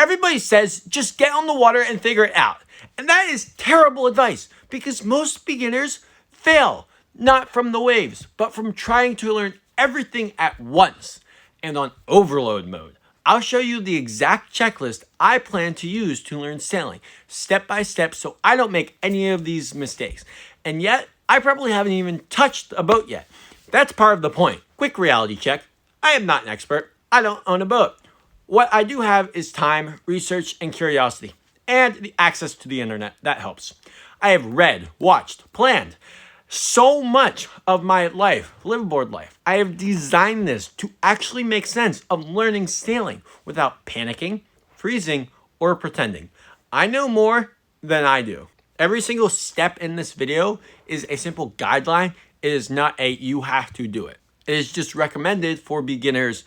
Everybody says just get on the water and figure it out. And that is terrible advice because most beginners fail, not from the waves, but from trying to learn everything at once and on overload mode. I'll show you the exact checklist I plan to use to learn sailing, step by step, so I don't make any of these mistakes. And yet, I probably haven't even touched a boat yet. That's part of the point. Quick reality check. I am not an expert. I don't own a boat. What I do have is time, research, and curiosity, and the access to the internet. That helps. I have read, watched, planned so much of my life, liveaboard life. I have designed this to actually make sense of learning sailing without panicking, freezing, or pretending. I know more than I do. Every single step in this video is a simple guideline. It is not a you have to do it. It is just recommended for beginners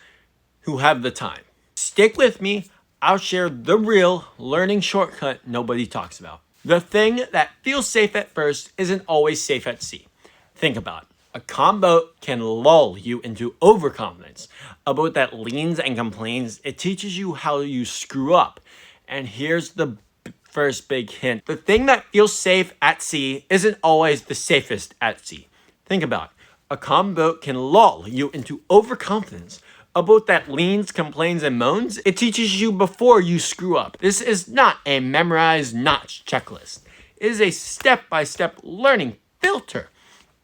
who have the time. Stick with me. I'll share the real learning shortcut nobody talks about. The thing that feels safe at first isn't always safe at sea. Think about it. A calm boat can lull you into overconfidence. A boat that leans and complains, it teaches you how you screw up. And here's the first big hint. The thing that feels safe at sea isn't always the safest at sea. Think about it. A calm boat can lull you into overconfidence. A boat that leans, complains, and moans, it teaches you before you screw up. This is not a memorized notch checklist. It is a step-by-step learning filter.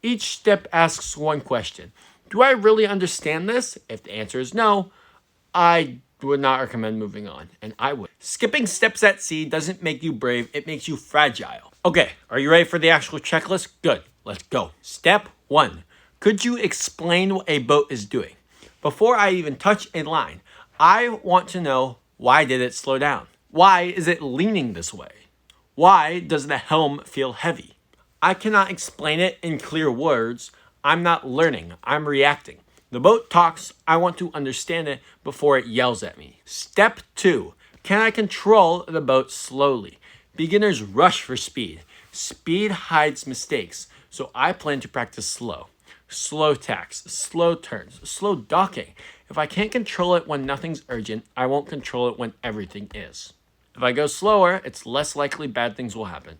Each step asks one question. Do I really understand this? If the answer is no, I would not recommend moving on, and I would. Skipping steps at sea doesn't make you brave, it makes you fragile. Okay, are you ready for the actual checklist? Good, let's go. Step 1. Could you explain what a boat is doing? Before I even touch a line, I want to know, why did it slow down? Why is it leaning this way? Why does the helm feel heavy? I cannot explain it in clear words. I'm not learning, I'm reacting. The boat talks, I want to understand it before it yells at me. Step 2, can I control the boat slowly? Beginners rush for speed. Speed hides mistakes, so I plan to practice slow. Slow tacks, slow turns, slow docking. If I can't control it when nothing's urgent, I won't control it when everything is. If I go slower, it's less likely bad things will happen.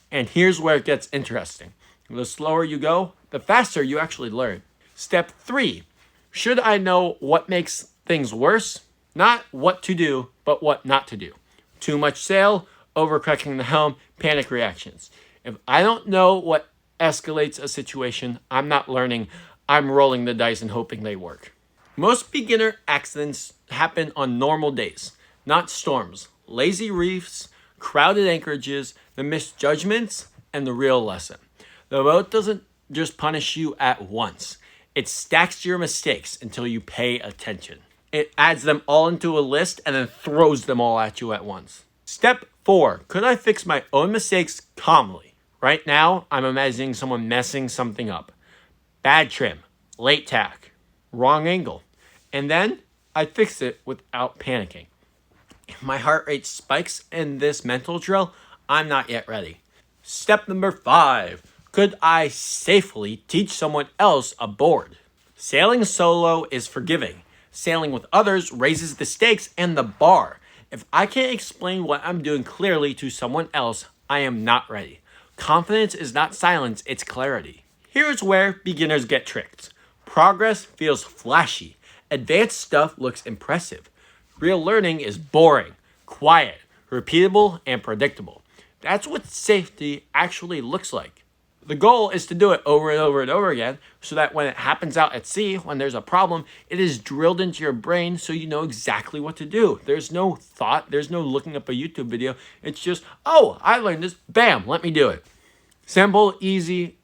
And here's where it gets interesting. The slower you go, the faster you actually learn. Step 3, should I know what makes things worse? Not what to do, but what not to do. Too much sail, overcorrecting the helm, panic reactions. If I don't know what escalates a situation, I'm not learning. I'm rolling the dice and hoping they work. Most beginner accidents happen on normal days, not storms, lazy reefs, crowded anchorages, the misjudgments, and the real lesson. The boat doesn't just punish you at once. It stacks your mistakes until you pay attention. It adds them all into a list and then throws them all at you at once. Step 4, could I fix my own mistakes calmly? Right now, I'm imagining someone messing something up. Bad trim, late tack, wrong angle. And then I fix it without panicking. If my heart rate spikes in this mental drill, I'm not yet ready. Step number 5, could I safely teach someone else aboard? Sailing solo is forgiving. Sailing with others raises the stakes and the bar. If I can't explain what I'm doing clearly to someone else, I am not ready. Confidence is not silence, it's clarity. Here's where beginners get tricked. Progress feels flashy. Advanced stuff looks impressive. Real learning is boring, quiet, repeatable, and predictable. That's what safety actually looks like. The goal is to do it over and over and over again so that when it happens out at sea, when there's a problem, it is drilled into your brain so you know exactly what to do. There's no thought, there's no looking up a YouTube video. It's just, oh, I learned this, bam, let me do it. Simple, easy,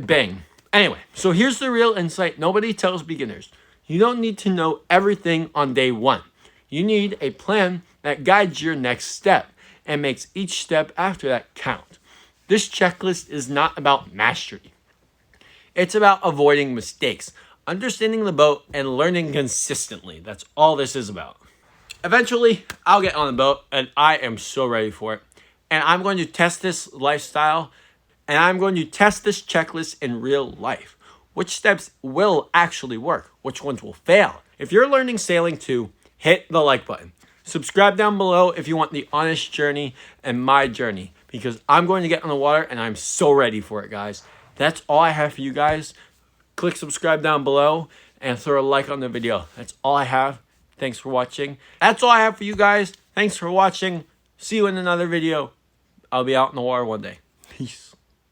bang. Anyway, so here's the real insight nobody tells beginners. You don't need to know everything on day 1. You need a plan that guides your next step and makes each step after that count. This checklist is not about mastery. It's about avoiding mistakes, understanding the boat, and learning consistently. That's all this is about. Eventually, I'll get on the boat, and I am so ready for it. And I'm going to test this lifestyle, and I'm going to test this checklist in real life. Which steps will actually work? Which ones will fail? If you're learning sailing too, hit the like button. Subscribe down below if you want the honest journey and my journey, because I'm going to get on the water and I'm so ready for it, guys. That's all I have for you guys. Click subscribe down below and throw a like on the video. That's all I have. Thanks for watching. That's all I have for you guys. Thanks for watching. See you in another video. I'll be out in the water one day. Peace.